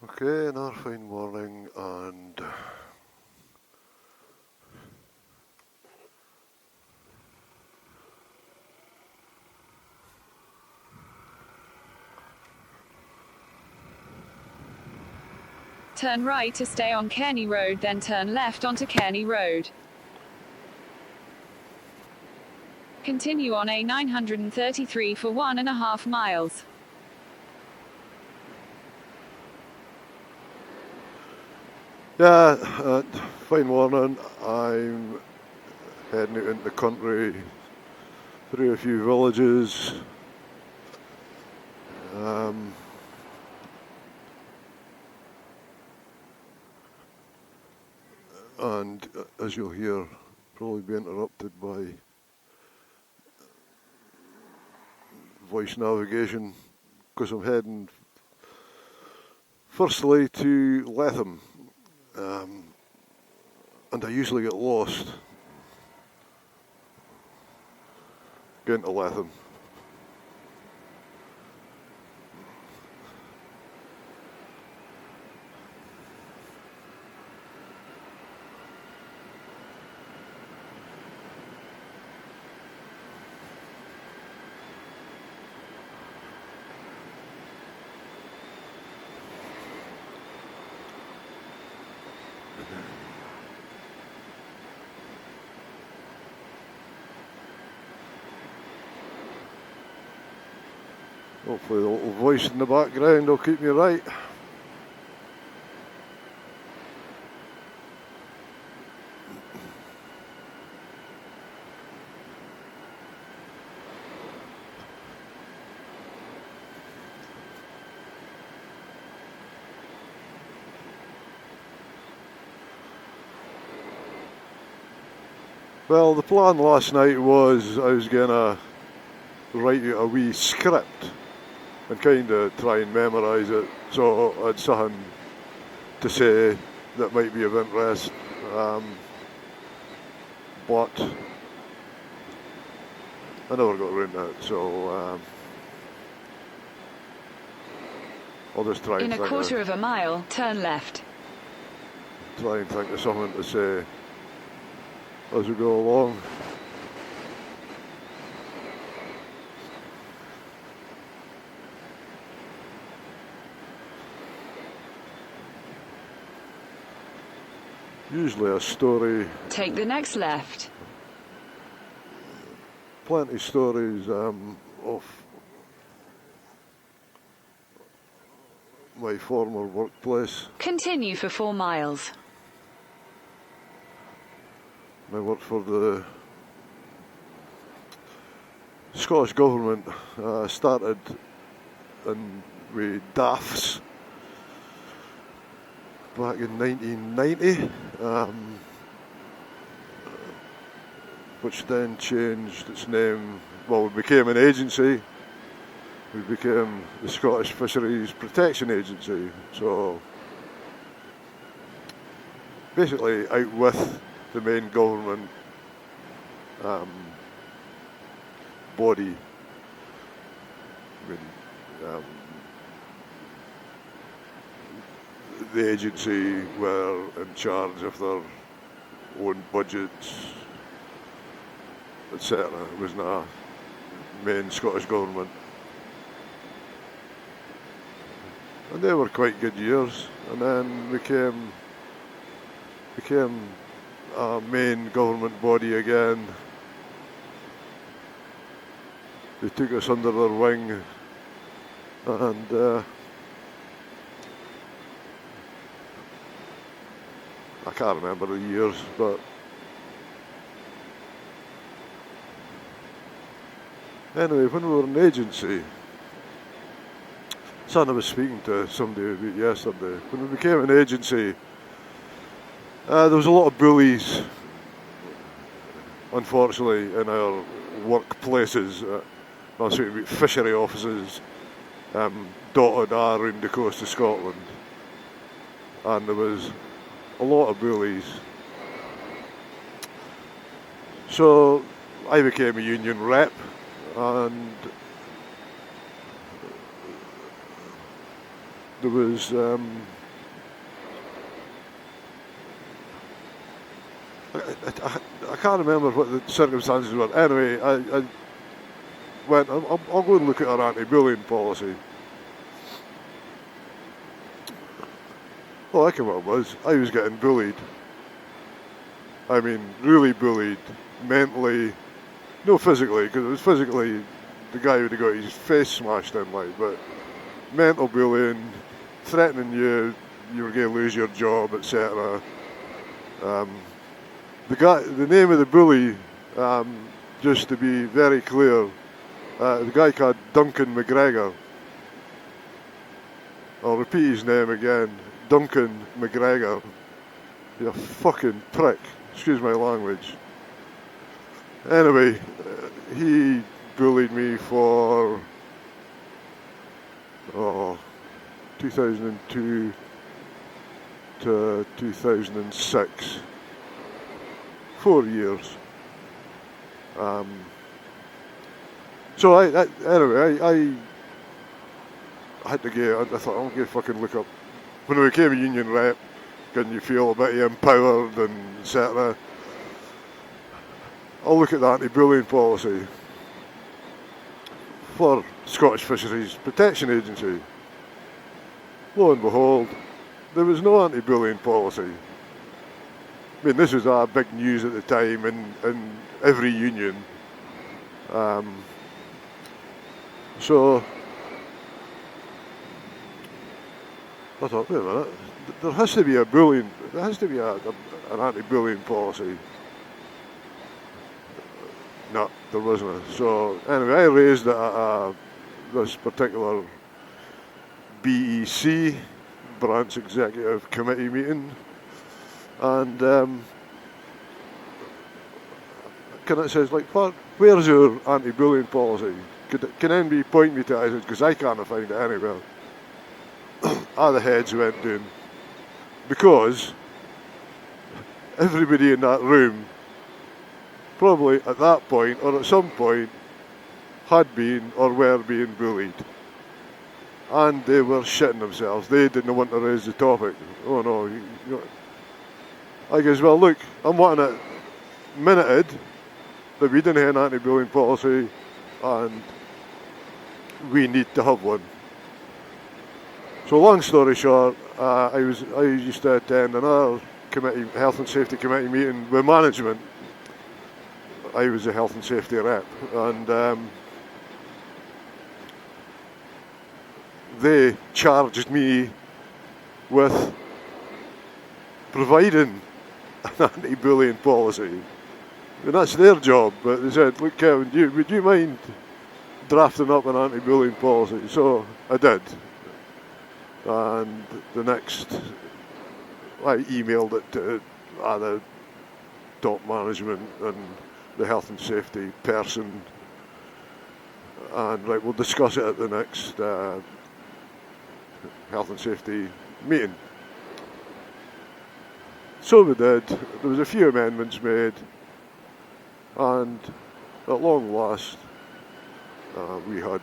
Okay, another fine morning, and turn right to stay on Kearney Road, then turn left onto Kearney Road. Continue on A933 for 1.5 miles. yeah, fine morning. I'm heading out into the country through a few villages. And as you'll hear, probably be interrupted by voice navigation because I'm heading firstly to Letham, and I usually get lost getting to Letham. Hopefully the little voice in the background will keep me right. Well, the plan last night was I was going to write out a wee script and kind of try and memorise it, so I had something to say that might be of interest. But I never got around to it, so I'll just try and In a quarter of a mile, turn left. Try and think of something to say as we go along. Usually a story. Take the next left. Plenty of stories of my former workplace. Continue for 4 miles. I worked for the Scottish Government. Started with DAFs back in 1990, which then changed its name. Well, we became an agency. We became the Scottish Fisheries Protection Agency. So basically out with the main government body. I mean, the agency were in charge of their own budgets, etc. It was not main Scottish government. And they were quite good years, and then became a main government body again. They took us under their wing, and I can't remember the years, but anyway, when we were an agency, something I was speaking to somebody about yesterday, when we became an agency, there was a lot of bullies, unfortunately, in our workplaces. I was speaking about fishery offices dotted around the coast of Scotland, and there was a lot of bullies. So I became a union rep, and there was I can't remember what the circumstances were. Anyway, I went, I'll go and look at our anti-bullying policy. All I came up was, I was getting bullied. I mean, really bullied, mentally, no physically, because it was physically, the guy would have got his face smashed in, like, but mental bullying, threatening you were going to lose your job, etc. The name of the bully, just to be very clear, the guy called Duncan McGregor. I'll repeat his name again, Duncan McGregor. You fucking prick. Excuse my language. Anyway, he bullied me for 2002 to 2006. 4 years. So anyway, I had to get. I thought I'm going to fucking look up. When I became a union rep, can you feel a bit empowered and etc. I'll look at the anti-bullying policy for Scottish Fisheries Protection Agency. Lo and behold, there was no anti-bullying policy. I mean, this was big news at the time in every union. So I thought, wait a minute, there has to be an anti-bullying policy. No, there wasn't. So anyway, I raised it at this particular BEC, Branch Executive Committee meeting, and it says, like, where's your anti-bullying policy? Can anybody point me to it? Because I can't find it anywhere. All the heads went down, because everybody in that room, probably at that point or at some point, had been or were being bullied. And they were shitting themselves. They didn't want to raise the topic. Oh no. I guess, well, look, I'm wanting it minuted that we didn't have an anti-bullying policy and we need to have one. So long story short, I used to attend another committee, health and safety committee meeting with management. I was a health and safety rep, and they charged me with providing an anti-bullying policy. And that's their job, but they said, look, Kevin, would you mind drafting up an anti-bullying policy? So I did. And the next, I emailed it to the top management and the health and safety person, and right, we'll discuss it at the next health and safety meeting. So we did. There was a few amendments made, and at long last, we had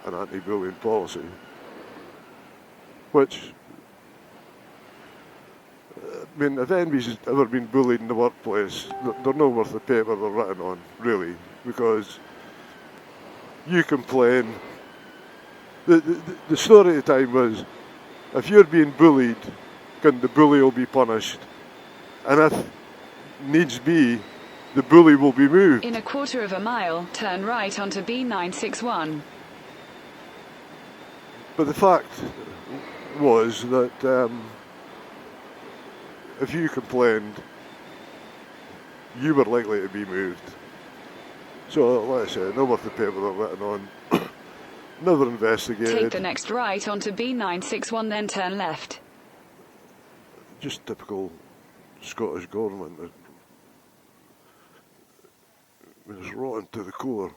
an anti-bullying policy, which, I mean, if anybody's ever been bullied in the workplace, they're not worth the paper they're written on, really, because you complain. The story at the time was, if you're being bullied, the bully will be punished, and if needs be, the bully will be moved. In a quarter of a mile, turn right onto B961. But the fact was that if you complained, you were likely to be moved. So, like I said, no worth the paper they're written on. Never investigated. Take the next right onto B961, then turn left. Just typical Scottish government. It's rotten to the core.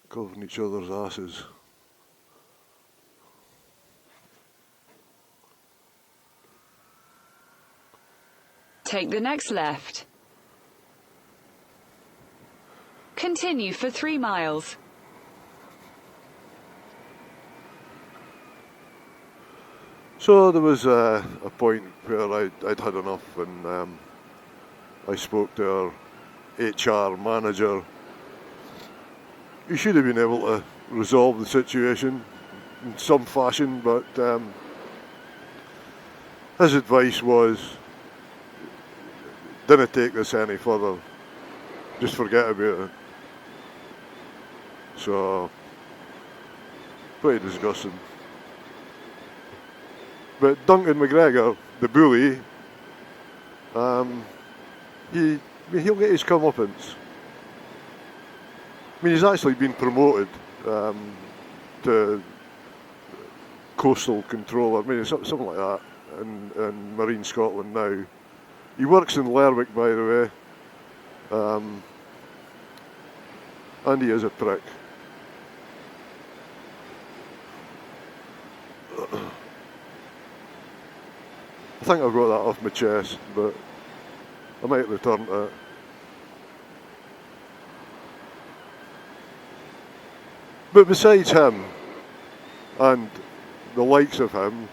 Covering each other's asses. Take the next left. Continue for 3 miles. So there was a point where I'd had enough, and I spoke to our HR manager. He should have been able to resolve the situation in some fashion, but his advice was, "Didn't take this any further. Just forget about it." So, pretty disgusting. But Duncan McGregor, the bully, he'll get his comeuppance. I mean, he's actually been promoted to coastal controller, I mean, something like that, in Marine Scotland now. He works in Lerwick, by the way, and he is a prick. I think I've got that off my chest, but I might return to it. But besides him, and the likes of him,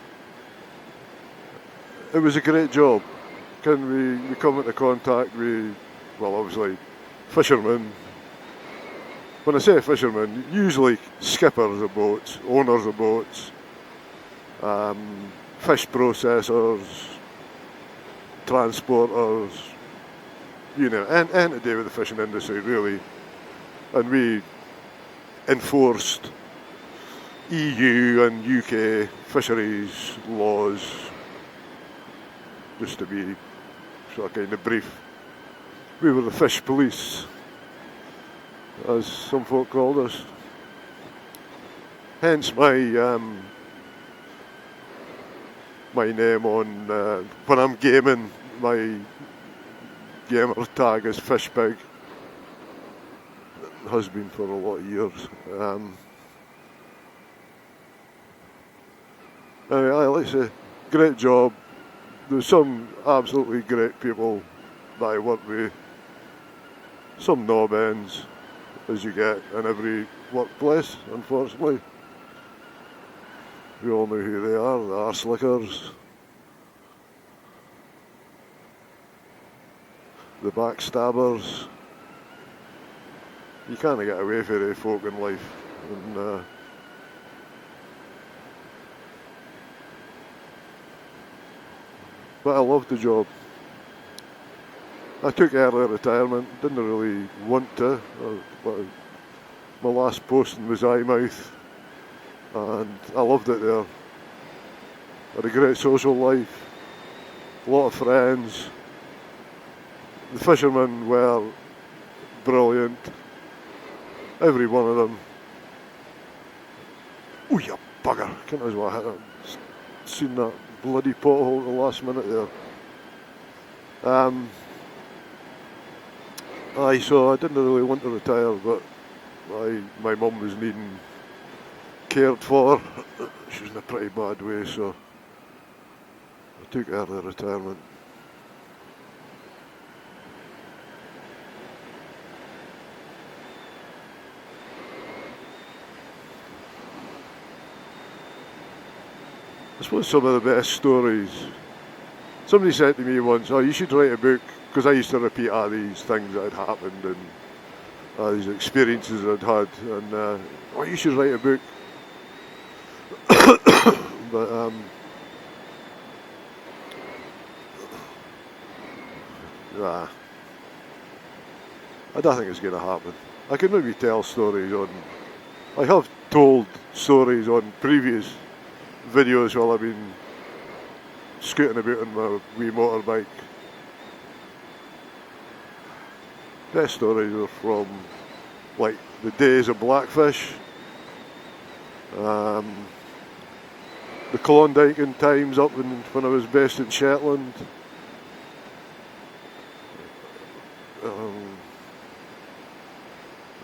it was a great job. We come into contact with, well, obviously, fishermen. When I say fishermen, usually skippers of boats, owners of boats, fish processors, transporters, you know, and to do with the fishing industry, really. And we enforced EU and UK fisheries laws, just to be sort of kind of brief. We were the fish police, as some folk called us. Hence my my name on when I'm gaming, my gamer tag is Fishpig. Has been for a lot of years. Anyway, like I say, great job. There's some absolutely great people that I work with. Some knob ends, as you get in every workplace, unfortunately. We all know who they are, the arse lickers, the backstabbers. You can't get away from the folk in life. And, but I loved the job. I took early retirement, didn't really want to. My last posting was Eyemouth, and I loved it there. Had a great social life, a lot of friends. The fishermen were brilliant, every one of them. Oh, you bugger! Can't as well hit him. Seen that bloody pothole at the last minute there. So I didn't really want to retire, but my mum was needing cared for. She was in a pretty bad way, so I took early retirement. I suppose some of the best stories. Somebody said to me once, "Oh, you should write a book," because I used to repeat all these things that had happened and these experiences I'd had, and "Oh, you should write a book." But nah, I don't think it's going to happen. I can maybe tell stories on. I have told stories on previous videos while I've been scooting about on my wee motorbike. Best stories are from like the days of Blackfish, the Klondike in times up when I was based in Shetland.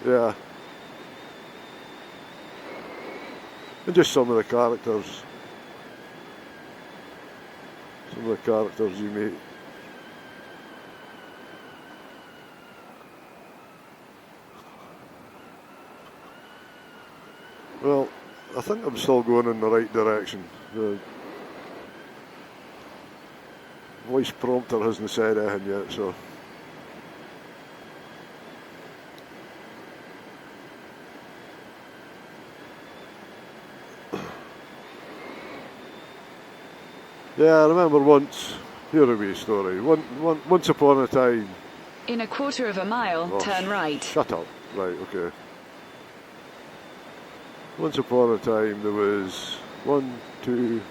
Yeah. And just some of the characters. Some of the characters you meet. Well, I think I'm still going in the right direction. voice prompter hasn't said anything yet, so. Yeah, I remember once, here a wee story, once upon a time. In a quarter of a mile, turn right. Shut up. Right, okay. Once upon a time there was 3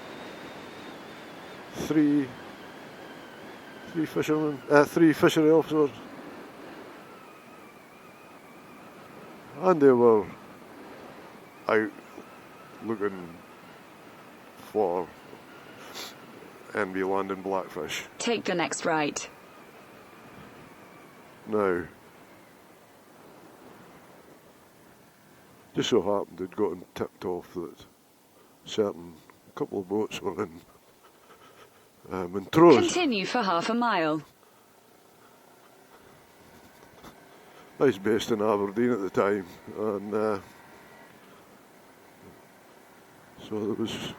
fishermen, 3 fishery officers, and they were out looking for envy landing blackfish. Take the next right. Now, just so happened they'd gotten tipped off that a couple of boats were in Montrose. Continue for half a mile. I was based in Aberdeen at the time, and so there was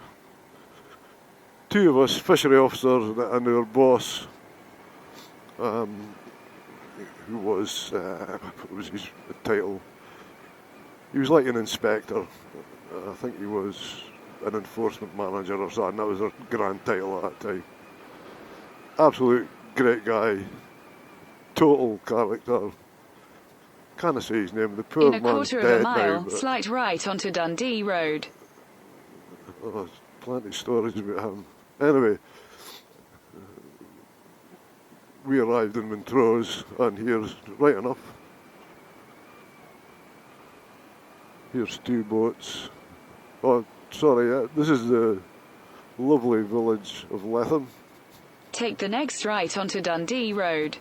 2 of us, fishery officers and our boss, who was, what was his title? He was like an inspector. I think he was an enforcement manager or something. That was their grand title at that time. Absolute great guy. Total character. Can't say his name. The poor In a man's quarter of dead a mile, now. slight right onto Dundee Road. Oh, there's plenty of stories about him. Anyway, we arrived in Montrose, and here's, right enough, here's 2 boats. Oh, sorry, this is the lovely village of Letham. Take the next right onto Dundee Road.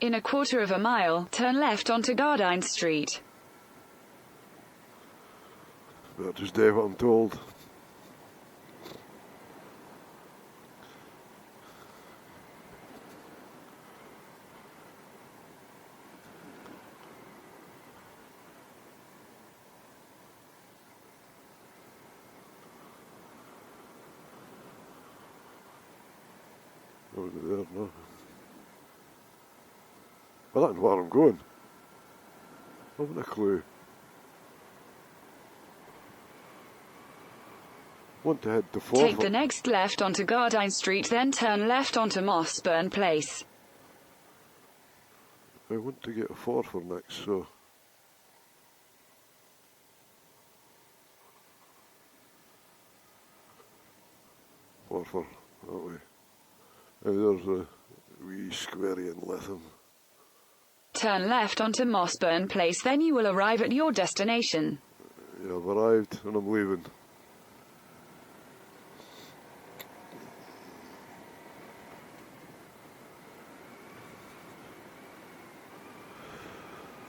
In a quarter of a mile, turn left onto Gardine Street. But just do what I'm told. Over there, no. Well, that's where I'm going. I haven't a clue. Want to head to Forfar. Take the next left onto Gardine Street, then turn left onto Mossburn Place. I want to get a Forfar next, so. Forfar, that way. Now there's a wee squarey in Letham. Turn left onto Mossburn Place, then you will arrive at your destination. Yeah, I've arrived and I'm leaving.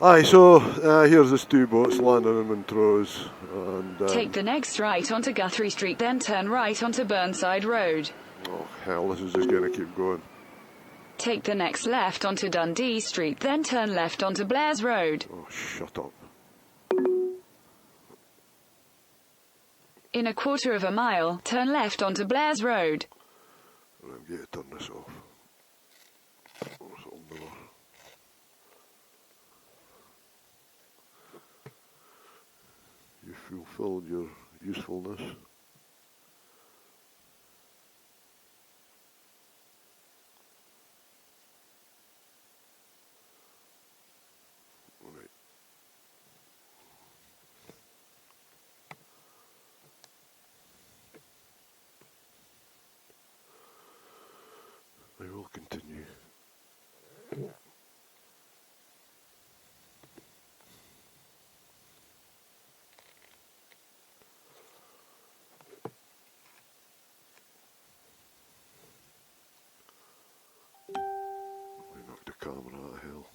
Aye, so here's this 2 boats landing in Montrose, and Take the next right onto Guthrie Street, then turn right onto Burnside Road. oh hell, this is just going to keep going. Take the next left onto Dundee Street, then turn left onto Blair's Road. Oh, shut up. In a quarter of a mile, turn left onto Blair's Road. I'm going to turn this off. Oh, something there. You fulfilled your usefulness. Right. I will continue. I knocked the camera out of hell.